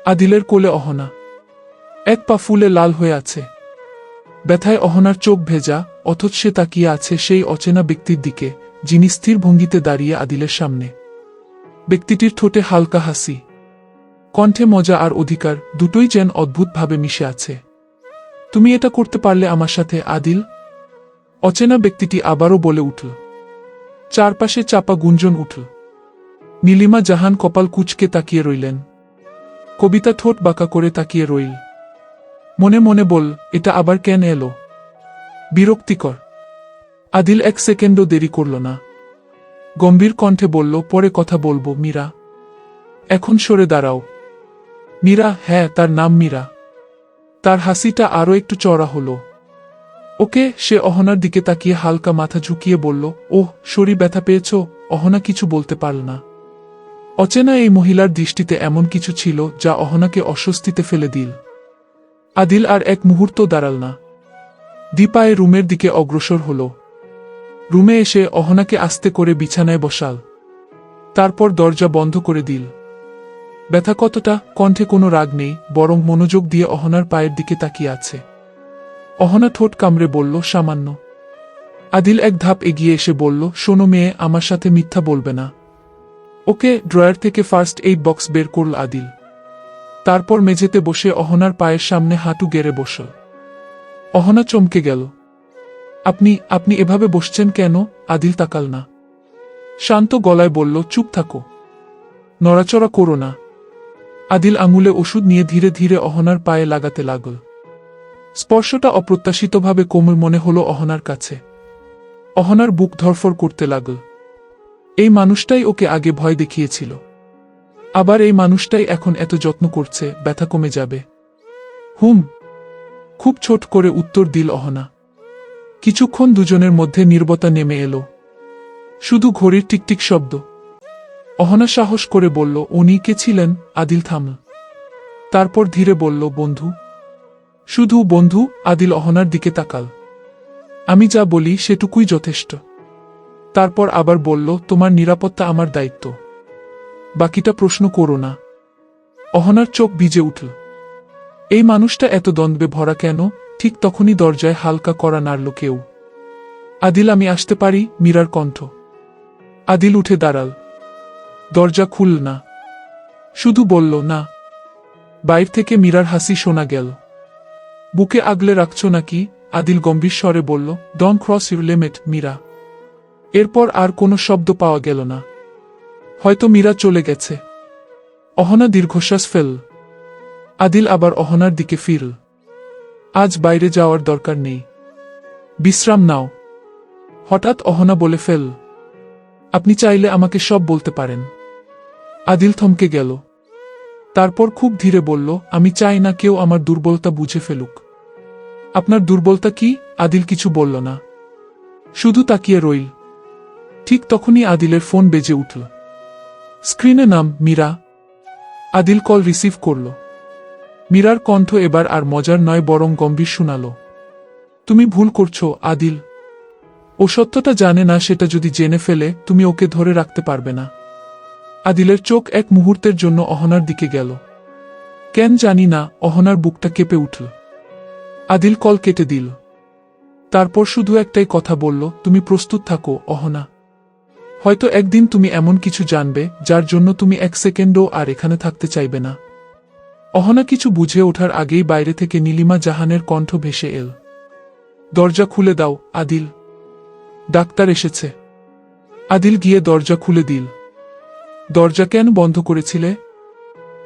আদিলের কোলে অহনা। এক পা ফুলে লাল হয়ে আছে। ব্যথায় অহনার চোখ ভেজা, অথচ সে তাকিয়ে আছে সেই অচেনা ব্যক্তির দিকে, যিনি স্থির ভঙ্গিতে দাঁড়িয়ে আদিলের সামনে। ব্যক্তিটির ঠোঁটে হালকা হাসি, কণ্ঠে মজা আর অধিকার দুটোই যেন অদ্ভুতভাবে মিশে আছে। তুমি এটা করতে পারলে আমার সাথে, আদিল? অচেনা ব্যক্তিটি আবারও বলে উঠল। চারপাশে চাপা গুঞ্জন উঠল। নীলিমা জাহান কপাল কুঁচকে তাকিয়ে রইলেন। কবিতা ঠোঁট বাঁকা করে তাকিয়ে রইল। মনে মনে বল, এটা আবার কেন এলো? বিরক্তিকর। আদিল এক সেকেন্ডও দেরি করল না। গম্ভীর কণ্ঠে বলল, পরে কথা বলবো মীরা। এখন সরে দাঁড়াও। মীরা? হ্যাঁ, তার নাম মীরা। তার হাসিটা আরও একটু চড়া হলো। ওকে। সে অহনার দিকে তাকিয়ে হালকা মাথা ঝুঁকিয়ে বলল, ওহ, শরীর ব্যথা পেয়েছ? অহনা কিছু বলতে পারল না। অচেনা এই মহিলার দৃষ্টিতে এমন কিছু ছিল যা অহনাকে অস্বস্তিতে ফেলে দিল। আদিল আর এক মুহূর্ত দাঁড়াল না। দীপায়ে রুমের দিকে অগ্রসর হল। রুমে এসে অহনাকে আস্তে করে বিছানায় বসাল। তারপর দরজা বন্ধ করে দিল। ব্যথা কতটা? কণ্ঠে কোনো রাগ নেই, বরং মনোযোগ দিয়ে অহনার পায়ের দিকে তাকিয়ে আছে। অহনা ঠোঁট কামড়ে বলল, সামান্য। আদিল এক ধাপ এগিয়ে এসে বলল, শোনো মেয়ে, আমার সাথে মিথ্যা বলবে না। ওকে। ড্রয়ার থেকে ফার্স্ট এইড বক্স বের করল আদিল। তারপর মেঝেতে বসে অহনার পায়ের সামনে হাঁটু গেড়ে বসল। অহনা চমকে গেল। আপনি আপনি এভাবে বসছেন কেন? আদিল তাকাল না। শান্ত গলায় বলল, চুপ থাকো, নড়াচড়া করো না। আদিল আঙুলে ওষুধ নিয়ে ধীরে ধীরে অহনার পায়ে লাগাতে লাগল। স্পর্শটা অপ্রত্যাশিতভাবে কোমল মনে হলো অহনার কাছে। অহনার বুক ধরফর করতে লাগল। এই মানুষটাই ওকে আগে ভয় দেখিয়েছিল, আবার এই মানুষটাই এখন এত যত্ন করছে। ব্যথা কমে যাবে। হুম, খুব ছোট করে উত্তর দিল অহনা। কিছুক্ষণ দুজনের মধ্যে নীরবতা নেমে এলো। শুধু ঘড়ির টিকটিক শব্দ। অহনা সাহস করে বলল, উনি কে ছিলেন? আদিল থামল। তারপর ধীরে বলল, বন্ধু। শুধু বন্ধু? আদিল অহনার দিকে তাকাল। আমি যা বলি সেটুকুই যথেষ্ট। তারপর আবার বলল, তোমার নিরাপত্তা আমার দায়িত্ব, বাকিটা প্রশ্ন করো না। অহনার চোখ ভিজে উঠল। এই মানুষটা এত দ্বন্দ্বে ভরা কেন? ঠিক তখনই দরজায় হালকা কড়া নাড়ল কেউ। আদিল, আমি আসতে পারি? মীরার কণ্ঠ। আদিল উঠে দাঁড়াল। দরজা খুলল না, শুধু বলল, না। বাইর থেকে মীরার হাসি শোনা গেল। বুকে আগলে রাখছ নাকি? আদিল গম্ভীর স্বরে বলল, don't cross your limit Meera. এরপর আর কোনো শব্দ পাওয়া গেল না। হয়তো মীরা চলে গেছে। অহনা দীর্ঘশ্বাস ফেলল। আদিল আবার অহনার দিকে ফিরল। আজ বাইরে যাওয়ার দরকার নেই, বিশ্রাম নাও। হঠাৎ অহনা বলে ফেলল, আপনি চাইলে আমাকে সব বলতে পারেন। আদিল থমকে গেল। তারপর খুব ধীরে বলল, আমি চাই না কেউ আমার দুর্বলতা বুঝে ফেলুক। আপনার দুর্বলতা কি? আদিল কিছু বলল না, শুধু তাকিয়ে রইল। ঠিক তখনই আদিলের ফোন বেজে উঠল। স্ক্রিনে নাম মীরা। আদিল কল রিসিভ করল। মীরার কণ্ঠ এবার আর মজার নয়, বরং গম্ভীর শোনালো। তুমি ভুল করছো আদিল। ও সত্যটা জানে না, সেটা যদি জেনে ফেলে তুমি ওকে ধরে রাখতে পারবে না। আদিলের চোখ এক মুহূর্তের জন্য অহনার দিকে গেল। কেন জানি না, অহনার বুকটা কেঁপে উঠল। আদিল কল কেটে দিল। তারপর শুধু একটাই কথা বলল, তুমি প্রস্তুত থাকো অহনা। হয়তো একদিন তুমি এমন কিছু জানবে যার জন্য তুমি এক সেকেন্ডও আর এখানে থাকতে চাইবে না। অহনা কিছু বুঝে ওঠার আগেই বাইরে থেকে নীলিমা জাহানের কণ্ঠ ভেসে এল। দরজা খুলে দাও আদিল, ডাক্তার এসেছে। আদিল গিয়ে দরজা খুলে দিল। দরজা কেন বন্ধ করেছিলে?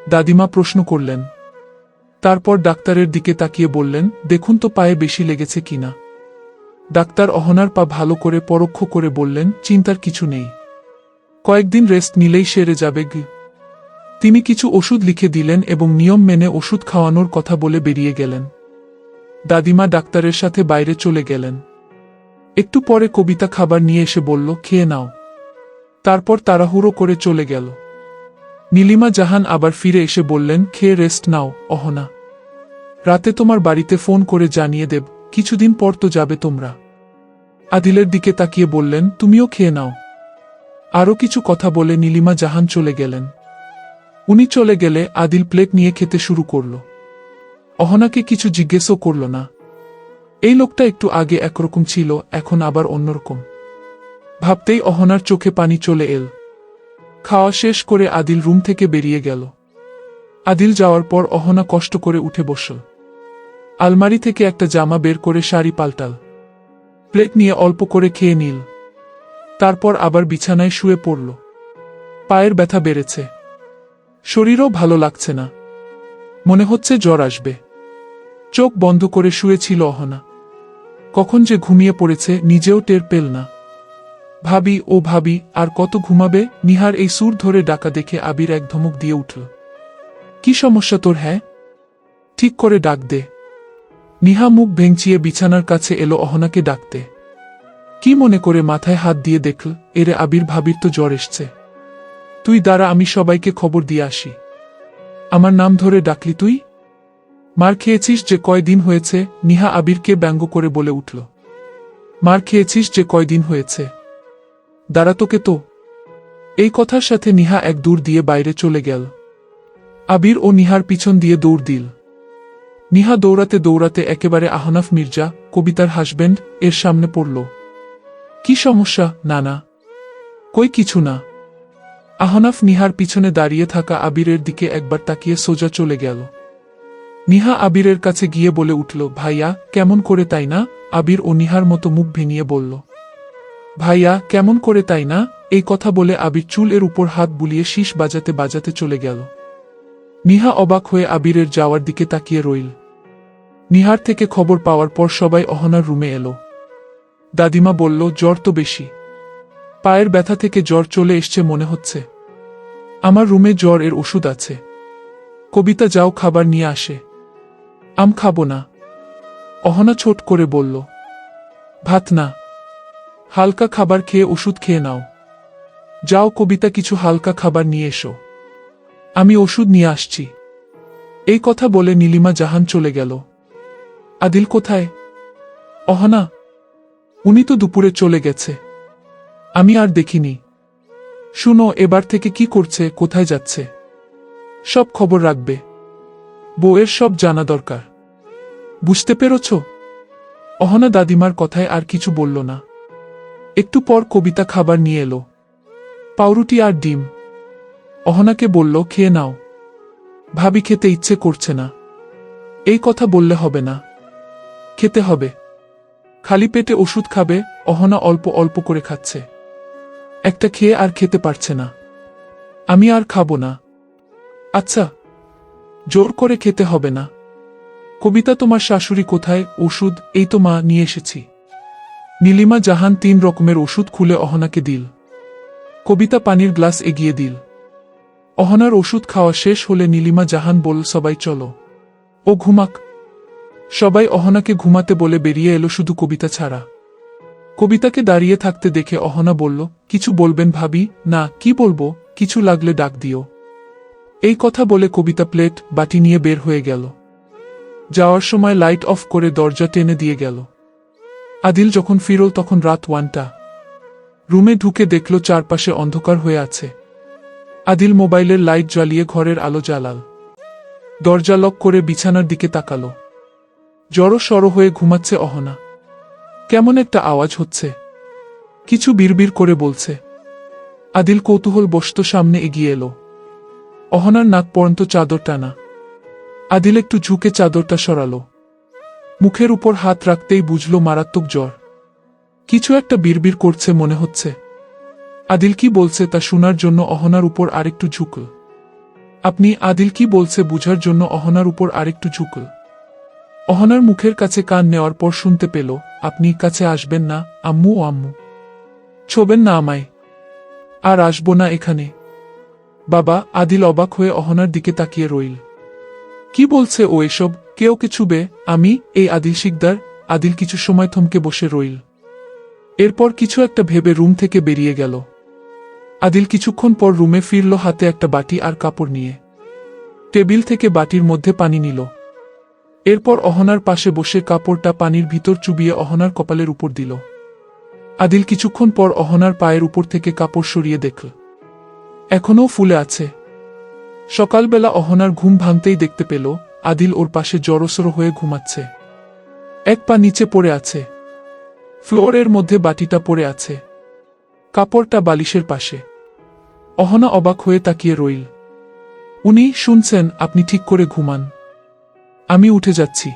দাদিমা প্রশ্ন করলেন। তারপর ডাক্তারের দিকে তাকিয়ে বললেন, দেখুন তো পায়ে বেশি লেগেছে কিনা। ডাক্তার অহনার পা ভালো করে পরোক্ষ করে বললেন, চিন্তার কিছু নেই, কয়েকদিন রেস্ট নিলেই সেরে যাবে। তিনি কিছু ওষুধ লিখে দিলেন এবং নিয়ম মেনে ওষুধ খাওয়ানোর কথা বলে বেরিয়ে গেলেন। দাদিমা ডাক্তারের সাথে বাইরে চলে গেলেন। একটু পরে কবিতা খাবার নিয়ে এসে বলল, খেয়ে নাও। তারপর তাড়াহুড়ো করে চলে গেল। নীলিমা জাহান আবার ফিরে এসে বললেন, খেয়ে রেস্ট নাও অহনা। রাতে তোমার বাড়িতে ফোন করে জানিয়ে দেব, কিছুদিন পর তো যাবে তোমরা। আদিলের দিকে তাকিয়ে বললেন, তুমিও খেয়ে নাও। আরও কিছু কথা বলে নীলিমা জাহান চলে গেলেন। উনি চলে গেলে আদিল প্লেট নিয়ে খেতে শুরু করল। অহনাকে কিছু জিজ্ঞেসও করল না। এই লোকটা একটু আগে একরকম ছিল, এখন আবার অন্যরকম। ভাবতেই অহনার চোখে পানি চলে এল। খাওয়া শেষ করে আদিল রুম থেকে বেরিয়ে গেল। আদিল যাওয়ার পর অহনা কষ্ট করে উঠে বসল। আলমারি থেকে একটা জামা বের করে শাড়ি পাল্টাল। প্লেট নিয়ে অল্প করে খেয়ে নিল। তারপর আবার বিছানায় শুয়ে পড়ল। পায়ের ব্যথা বেড়েছে। শরীরও ভালো লাগছে না। মনে হচ্ছে জ্বর আসবে। চোখ বন্ধ করে শুয়েছিল অহনা। কখন যে ঘুমিয়ে পড়েছে নিজেও টের পেল না। ভাবি ও ভাবি, আর কত ঘুমাবে? নিহার এই সুর ধরে ডাকা দেখে আবির এক ধমক দিয়ে উঠল। কি সমস্যা তোর? হ্যাঁ, ঠিক করে ডাক দে। নিহা মুখ ভেঙচিয়ে বিছানার কাছে এলো অহনাকে ডাকতে। কি মনে করে মাথায় হাত দিয়ে দেখল, এরে আবির ভাবির তো জ্বর এসছে। তুই দাঁড়া, আমি সবাইকে খবর দিয়ে আসি। আমার নাম ধরে ডাকলি তুই? মার খেয়েছিস যে কয়দিন হয়েছে? নিহা আবিরকে ব্যঙ্গ করে বলে উঠল। মার খেয়েছিস যে কয়দিন হয়েছে? দাঁড়া তোকে তো। এই কথার সাথে নিহা এক দৌড় দিয়ে বাইরে চলে গেল। আবির ও নিহার পিছন দিয়ে দৌড় দিল। নিহা দৌড়াতে দৌড়াতে একেবারে আহনাফ মির্জা, কবিতার হাসব্যান্ড, এর সামনে পড়ল। কি সমস্যা? না না, কই কিছু না। আহনাফ নিহার পিছনে দাঁড়িয়ে থাকা আবিরের দিকে একবার তাকিয়ে সোজা চলে গেল। নিহা আবিরের কাছে গিয়ে বলে উঠল, ভাইয়া কেমন করে, তাই না? আবির ও নিহার মতো মুখ ভেঙিয়ে বলল, ভাইয়া কেমন করে, তাই না? এই কথা বলে আবির চুল এর উপর হাত বুলিয়ে শীষ বাজাতে বাজাতে চলে গেল। নিহা অবাক হয়ে আবিরের যাওয়ার দিকে তাকিয়ে রইল। নিহার থেকে খবর পাওয়ার পর সবাই অহনার রুমে এলো। দাদিমা বলল, জ্বর তো বেশি। পায়ের ব্যথা থেকে জ্বর চলে এসছে মনে হচ্ছে। আমার রুমে জ্বর এর ওষুধ আছে। কবিতা যাও খাবার নিয়ে আসে। আম খাবো না, অহনা ছোট করে বলল। ভাত না, হালকা খাবার খেয়ে ওষুধ খেয়ে নাও। যাও কবিতা, কিছু হালকা খাবার নিয়ে এসো। আমি ওষুধ নিয়ে আসছি। এই কথা বলে নীলিমা জাহান চলে গেল। আদিল কোথায়? অহনা, উনি তো দুপুরে চলে গেছে। আমি আর দেখিনি। শুনো, এবার থেকে কি করছে, কোথায় যাচ্ছে, সব খবর রাখবে। বউয়ের সব জানা দরকার। বুঝতে পেরেছ? অহনা দাদিমার কথায় আর কিছু বলল না। একটু পর কবিতা খাবার নিয়ে এলো, পাউরুটি আর ডিম। অহনাকে বলল, খেয়ে নাও। ভাবি খেতে ইচ্ছে করছে না। এই কথা বললে হবে না, খেতে হবে। খালি পেটে ওষুধ খাবে। অহনা অল্প অল্প করে খাচ্ছে। একটা খেয়ে আর খেতে পারছে না। আমি আর খাবো না। আচ্ছা, জোর করে খেতে হবে না। কবিতা, তোমার শাশুড়ি কোথায়? ওষুধ এই তো মা, নিয়ে এসেছি। নীলিমা জাহান 3 রকমের ওষুধ খুলে অহনাকে দিল। কবিতা পানির গ্লাস এগিয়ে দিল। অহনার ওষুধ খাওয়া শেষ হলে নীলিমা জাহান বলল, সবাই চলো, ও ঘুমাক। সবাই অহনাকে ঘুমাতে বলে বেরিয়ে এলো, শুধু কবিতা ছাড়া। কবিতাকে দাঁড়িয়ে থাকতে দেখে অহনা বলল, কিছু বলবেন ভাবি? না, কি বলবো, কিছু লাগলে ডাক দিও। এই কথা বলে কবিতা প্লেট বাটি নিয়ে বের হয়ে গেল। যাওয়ার সময় লাইট অফ করে দরজা টেনে দিয়ে গেল। আদিল যখন ফিরল তখন রাত 1টা। রুমে ঢুকে দেখল চারপাশে অন্ধকার হয়ে আছে। আদিল মোবাইলের লাইট জ্বালিয়ে ঘরের আলো জ্বালাল। দরজা লক করে বিছানার দিকে তাকালো। জড়ো সড়ো হয়ে ঘুমাচ্ছে অহনা। কেমন একটা আওয়াজ হচ্ছে, কিছু বিড়বিড় করে বলছে। আদিল কৌতূহলবশত সামনে এগিয়ে এলো। অহনার নাক পর্যন্ত চাদর টানা। আদিল একটু ঝুঁকে চাদরটা সরালো। মুখের উপর হাত রাখতেই বুঝল মারাত্মক জ্বর। কিছু একটা বিড়বিড় করছে মনে হচ্ছে। আদিল কি বলছে তা শোনার জন্য অহনার উপর আরেকটু ঝুঁকল। আপনি? আদিল কি বলছে বুঝার জন্য অহনার উপর আরেকটু ঝুঁকল। অহনার মুখের কাছে কান নেওয়ার পর শুনতে পেল, আপনি কাছে আসবেন না আম্মু? ও আম্মু, ছোবেন না আমায়? আর আসবো না এখানে। বাবা? আদিল অবাক হয়ে অহনার দিকে তাকিয়ে রইল। কি বলছে ও এসব? কে ওকে ছুবে? আমি? এই আদিল শিকদার? আদিল কিছু সময় থমকে বসে রইল। এরপর কিছু একটা ভেবে রুম থেকে বেরিয়ে গেল। আদিল কিছুক্ষণ পর রুমে ফিরল হাতে একটা বাটি আর কাপড় নিয়ে। টেবিল থেকে বাটির মধ্যে পানি নিল। এরপর অহনার পাশে বসে কাপড়টা পানির ভিতর চুবিয়ে অহনার কপালের উপর দিল। আদিল কিছুক্ষণ পর অহনার পায়ের উপর থেকে কাপড় সরিয়ে দেখল, এখনও ফুলে আছে। সকালবেলা অহনার ঘুম ভাঙতেই দেখতে পেল আদিল ওর পাশে জড়সড় হয়ে ঘুমাচ্ছে। এক পা নিচে পড়ে আছে। ফ্লোরের মধ্যে বাটিটা পড়ে আছে। কাপড়টা বালিশের পাশে। অহনা অবাক হয়ে তাকিয়ে রইল। উনি শুনছেন, আপনি ঠিক করে ঘুমান, আমি উঠে যাচ্ছি।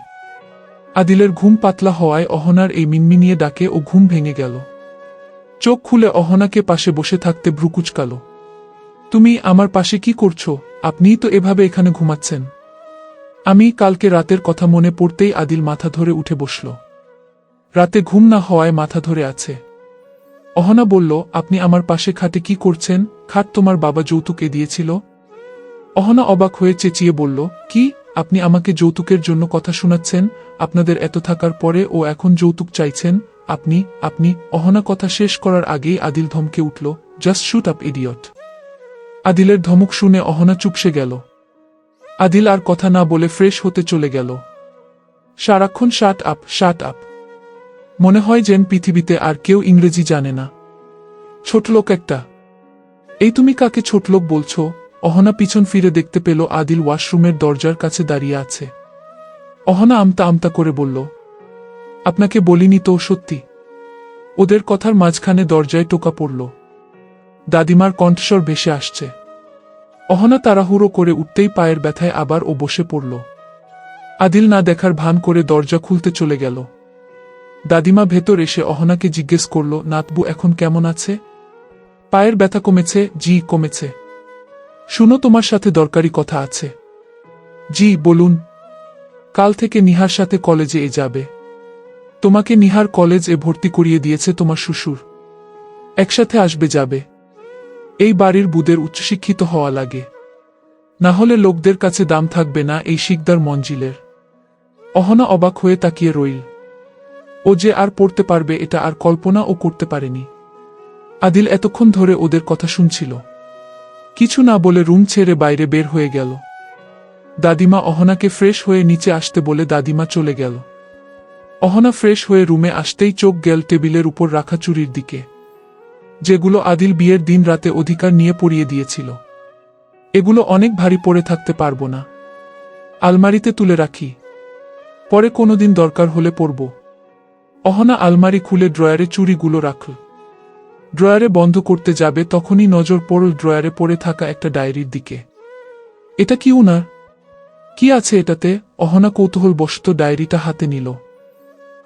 আদিলের ঘুম পাতলা হওয়ায় অহনার এই মিনমিনিয়ে ডাকে ও ঘুম ভেঙে গেল। চোখ খুলে অহনাকে পাশে বসে থাকতে ভ্রু কুঁচকাল। তুমি আমার পাশে কি করছো? আপনিই তো এভাবে এখানে ঘুমাচ্ছেন। আমি কালকে রাতের কথা মনে পড়তেই আদিল মাথা ধরে উঠে বসল। রাতে ঘুম না হওয়ায় মাথা ধরে আছে। অহনা বলল, আপনি আমার পাশে খাটে কি করছেন? খাট তোমার বাবা যৌতুকে দিয়েছিল। অহনা অবাক হয়ে চেঁচিয়ে বলল, কি? আপনি আমাকে যৌতুকের জন্য কথা শোনাচ্ছেন? আপনাদের এত থাকার পরে ও এখন যৌতুক চাইছেন? আপনি অহনা কথা শেষ করার আগেই আদিল ধমকে উঠল, জাস্ট শুট আপ ইডিয়ট। আদিলের ধমক শুনে অহনা চুপসে গেল। আদিল আর কথা না বলে ফ্রেশ হতে চলে গেল। সারাক্ষণ শাট আপ শাট আপ। মনে হয় যেন পৃথিবীতে আর কেউ ইংরেজি জানে না। ছোটলোক একটা। এই তুমি কাকে ছোটলোক বলছো? অহনা পিছন ফিরে দেখতে পেল আদিল ওয়াশরুমের দরজার কাছে দাঁড়িয়ে আছে। অহনা আমতা আমতা করে বলল, আপনাকে বলিনি তো? সত্যি? ওদের কথার মাঝখানে দরজায় টোকা পড়ল। দাদিমার কণ্ঠস্বর ভেসে আসছে। অহনা তাড়াহুড়ো করে উঠতেই পায়ের ব্যথায় আবার ও বসে পড়ল। আদিল না দেখার ভান করে দরজা খুলতে চলে গেল। দাদিমা ভেতর এসে অহনাকে জিজ্ঞেস করল, নাতবু এখন কেমন আছে? পায়ের ব্যথা কমেছে? জি কমেছে। শুনো, তোমার সাথে দরকারি কথা আছে। জি বলুন। কাল থেকে নিহার সাথে কলেজে যাবে। তোমাকে নিহার কলেজ ভর্তি করিয়ে দিয়েছে তোমার শ্বশুর। একসাথে আসবে যাবে। এই বাড়ির বুদের উচ্চশিক্ষিত হওয়া লাগে, না হলে লোকদের কাছে দাম থাকবে না এই শিকদার মঞ্জিলের। অহনা অবাক হয়ে তাকিয়ে রইল। ও যে আর পড়তে পারবে এটা আর কল্পনাও করতে পারেনি। আদিল এতক্ষণ ধরে ওদের কথা শুনছিল। কিছু না বলে রুম ছেড়ে বাইরে বের হয়ে গেল। দাদিমা অহনাকে ফ্রেশ হয়ে নিচে আসতে বলে দাদিমা চলে গেল। অহনা ফ্রেশ হয়ে রুমে আসতেই চোখ গেল টেবিলের উপর রাখা চুড়ির দিকে, যেগুলো আদিল বিয়ের দিন রাতে অধিকার নিয়ে পরিয়ে দিয়েছিল। এগুলো অনেক ভারী পরে থাকতে পারবো না, আলমারিতে তুলে রাখি, পরে কোনোদিন দরকার হলে পরব। অহনা আলমারি খুলে ড্রয়ারে চুড়িগুলো রাখল। ড্রয়ারে বন্ধ করতে যাবে তখনই নজর পড়ল ড্রয়ারে পড়ে থাকা একটা ডায়েরির দিকে। এটা কি উনার? কি আছে এটাতে? অহনা কৌতূহলবশত ডায়েরিটা হাতে নিল।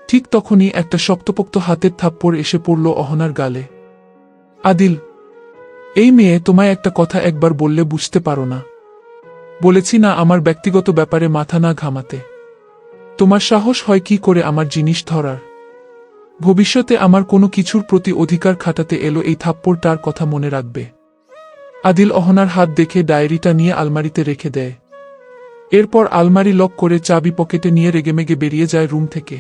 ঠিক তখনই একটা শক্তপোক্ত হাতের থাপ্পড় এসে পড়ল অহনার গালে। আদিল, এই মেয়ে, তোমায় একটা কথা একবার বললে বুঝতে পারো না? বলেছি না আমার ব্যক্তিগত ব্যাপারে মাথা না ঘামাতে। তোমার সাহস হয় কি করে আমার জিনিস ধরার? ভবিষ্যতে আমার কোনো কিছুর প্রতি অধিকার খাটাতে এলো এই থাপ্পড়টার কথা মনে রাখবে। আদিল অহনার হাত দেখে ডায়েরিটা নিয়ে আলমারিতে রেখে দেয়। এরপর আলমারি লক করে চাবি পকেটে নিয়ে রেগেমেগে বেরিয়ে যায় রুম থেকে।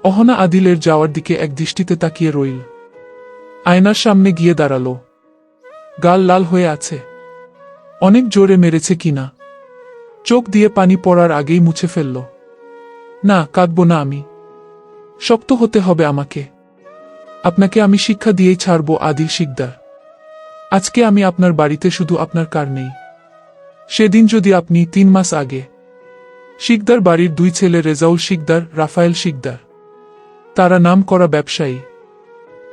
অহনা আদিলের যাওয়ার দিকে এক দৃষ্টিতে তাকিয়ে রইল। আয়নার সামনে গিয়ে দাঁড়াল। গাল লাল হয়ে আছে। অনেক জোরে মেরেছে কিনা। চোখ দিয়ে পানি পড়ার আগেই মুছে ফেলল। না, কাঁদব না আমি। শক্ত হতে হবে আমাকে। আপনাকে আমি শিক্ষা দিয়েই ছাড়ব আদিল শিকদার। আজকে আমি আপনার বাড়িতে শুধু আপনার কারণেই। সেদিন যদি আপনি 3 মাস আগে। শিকদার বাড়ির 2 ছেলে রেজাউল শিকদার, রাফায়েল শিকদার। তারা নাম করা ব্যবসায়ী।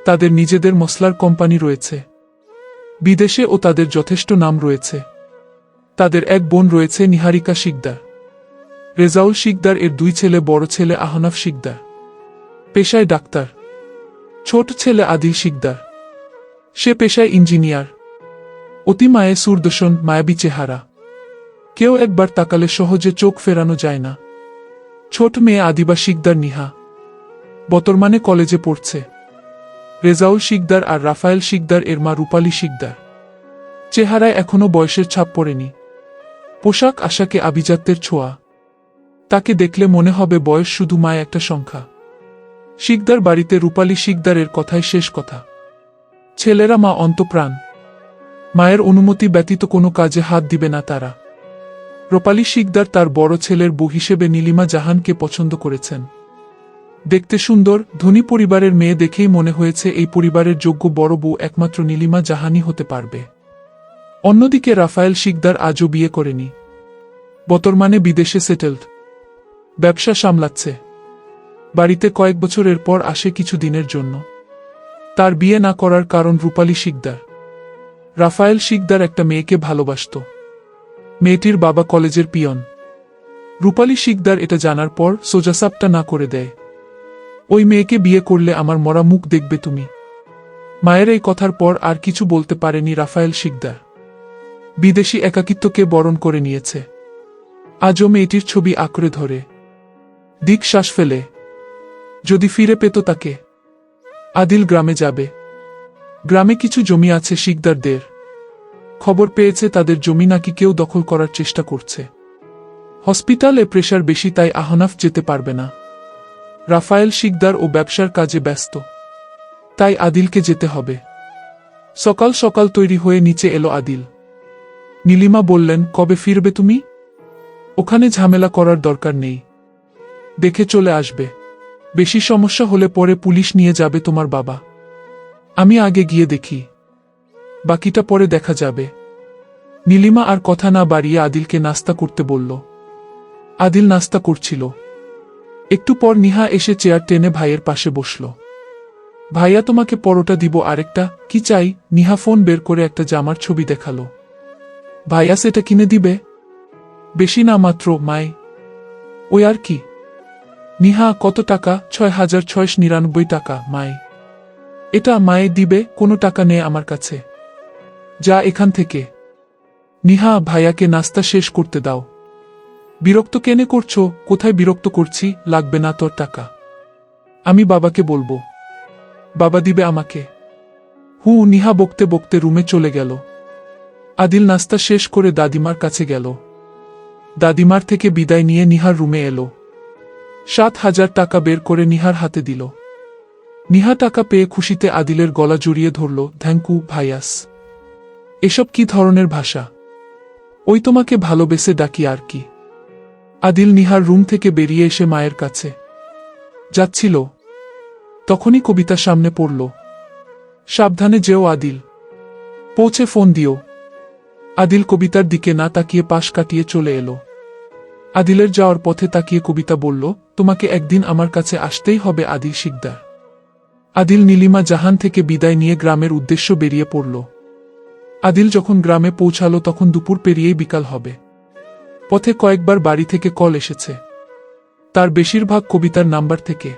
তাদের নিজেদের মশলার কোম্পানি রয়েছে বিদেশে ও তাদের যথেষ্ট নাম রয়েছে। তাদের এক বোন রয়েছে নিহারিকা শিকদার। রেজাউল শিকদার এর 2 ছেলে, বড় ছেলে আহনাফ শিকদার, পেশায় ডাক্তার। ছোট ছেলে আদিল শিকদার, সে পেশায় ইঞ্জিনিয়ার। অতি মায়ে সুরদর্শন, মায়াবী চেহারা। কেউ একবার তাকালে সহজে চোখ ফেরানো যায় না। ছোট মেয়ে আদিবা শিকদার নিহা বর্তমানে কলেজে পড়ছে। রেজাউল শিকদার আর রাফায়েল শিকদার এর মা রূপালী শিকদার। চেহারায় এখনো বয়সের ছাপ পড়েনি। পোশাক আশাকে আভিজাত্যের ছোঁয়া। তাকে দেখলে মনে হবে বয়স শুধু মায় একটা সংখ্যা। শিকদার বাড়িতে রূপালী শিকদারের কথাই শেষ কথা। ছেলেরা মা অন্তপ্রাণ। মায়ের অনুমতি ব্যতীত কোনো কাজে হাত দিবে না তারা। রূপালী শিকদার তার বড় ছেলের বউ হিসেবে নীলিমা জাহানকে পছন্দ করেছেন। দেখতে সুন্দর, ধনী পরিবারের মেয়ে দেখেই মনে হয়েছে এই পরিবারের যোগ্য বড় বউ একমাত্র নীলিমা জাহানই হতে পারবে। অন্যদিকে রাফায়েল শিকদার আজও বিয়ে করেনি। বর্তমানে বিদেশে সেটেলড, ব্যবসা সামলাচ্ছে। বাড়িতে কয়েক বছরের পর আসে কিছু দিনের জন্য। তার বিয়ে না করার কারণ রূপালী শিকদার। রাফায়েল শিকদার একটা মেয়েকে ভালোবাসত। মেয়েটির বাবা কলেজের পিয়ন। রূপালী শিকদার এটা জানার পর সোজাসাপটা না করে দেয়। ওই মেয়েকে বিয়ে করলে আমার মরা মুখ দেখবে তুমি। মায়ের এই কথার পর আর কিছু বলতে পারেনি রাফায়েল শিকদার। বিদেশি একাকিত্বকে বরণ করে নিয়েছে। আজও মেয়েটির ছবি আঁকড়ে ধরে, দিক শ্বাস ফেলে। যদি ফিরে পেত তাকে। আদিল গ্রামে যাবে। গ্রামে কিছু জমি আছে শিকদারদের। খবর পেয়েছে তাদের জমি নাকি কেউ দখল করার চেষ্টা করছে। হসপিটালে প্রেশার বেশি, তাই আহনাফ যেতে পারবে না। রাফায়েল শিকদার ও ব্যবসার কাজে ব্যস্ত, তাই আদিলকে যেতে হবে। সকাল সকাল তৈরি হয়ে নিচে এলো আদিল। নীলিমা বললেন, কবে ফিরবে তুমি? ওখানে ঝামেলা করার দরকার নেই, দেখে চলে আসবে। বেশি সমস্যা হলে পরে পুলিশ নিয়ে যাবে তোমার বাবা। আমি আগে গিয়ে দেখি, বাকিটা পরে দেখা যাবে। নীলিমা আর কথা না বাড়িয়ে আদিলকে নাস্তা করতে বলল। আদিল নাস্তা করছিল। একটু পর নিহা এসে চেয়ার টেনে ভাইয়ের পাশে বসল। ভাইয়া, তোমাকে পরোটা দিব আরেকটা? কি চাই? নিহা ফোন বের করে একটা জামার ছবি দেখালো। ভাইয়া সেটা কিনে দিবে? বেশি না, মাত্র মায়। ওই আর কি? নিহা, কত টাকা? 6,699 টাকা মায়। এটা মায়ে দিবে, কোনো টাকা নেই আমার কাছে। যা এখান থেকে। নিহা, ভাইয়াকে নাস্তা শেষ করতে দাও। বিরক্ত কেনে করছো? কোথায় বিরক্ত করছি? লাগবে না তোর টাকা। আমি বাবাকে বলবো, বাবা দিবে আমাকে। নিহা বকতে বকতে রুমে চলে গেল। আদিল নাস্তা শেষ করে দাদিমার কাছে গেল। দাদিমার থেকে বিদায় নিয়ে নিহার রুমে এলো। 7,000 টাকা বের করে নিহার হাতে দিল। নিহা টাকা পেয়ে খুশিতে আদিলের গলা জড়িয়ে ধরল। থ্যাংকু ভাইয়াস। এসব কি ধরনের ভাষা? ওই তোমাকে ভালোবেসে ডাকি আর কি। আদিল নিহার রুম থেকে বেরিয়ে এসে মায়ের কাছে যাচ্ছিল, তখনই কবিতা সামনে পড়ল। সাবধানে যেও আদিল, পৌঁছে ফোন দিও। আদিল কবিতার দিকে না তাকিয়ে পাশ কাটিয়ে চলে এলো। আদিলের যাওয়ার পথে তাকিয়ে কবিতা বলল, তোমাকে একদিন আমার কাছে আসতেই হবে আদিল শিকদার। আদিল নীলিমা জাহান থেকে বিদায় নিয়ে গ্রামের উদ্দেশ্য বেরিয়ে পড়ল। আদিল যখন গ্রামে পৌঁছালো তখন দুপুর পেরিয়েই বিকাল হবে। পথে কয়েকবার বাড়ি থেকে কল এসেছে, তার বেশিরভাগ কবিতার নাম্বার থেকে।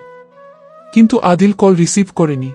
কিন্তু আদিল কল রিসিভ করেনি।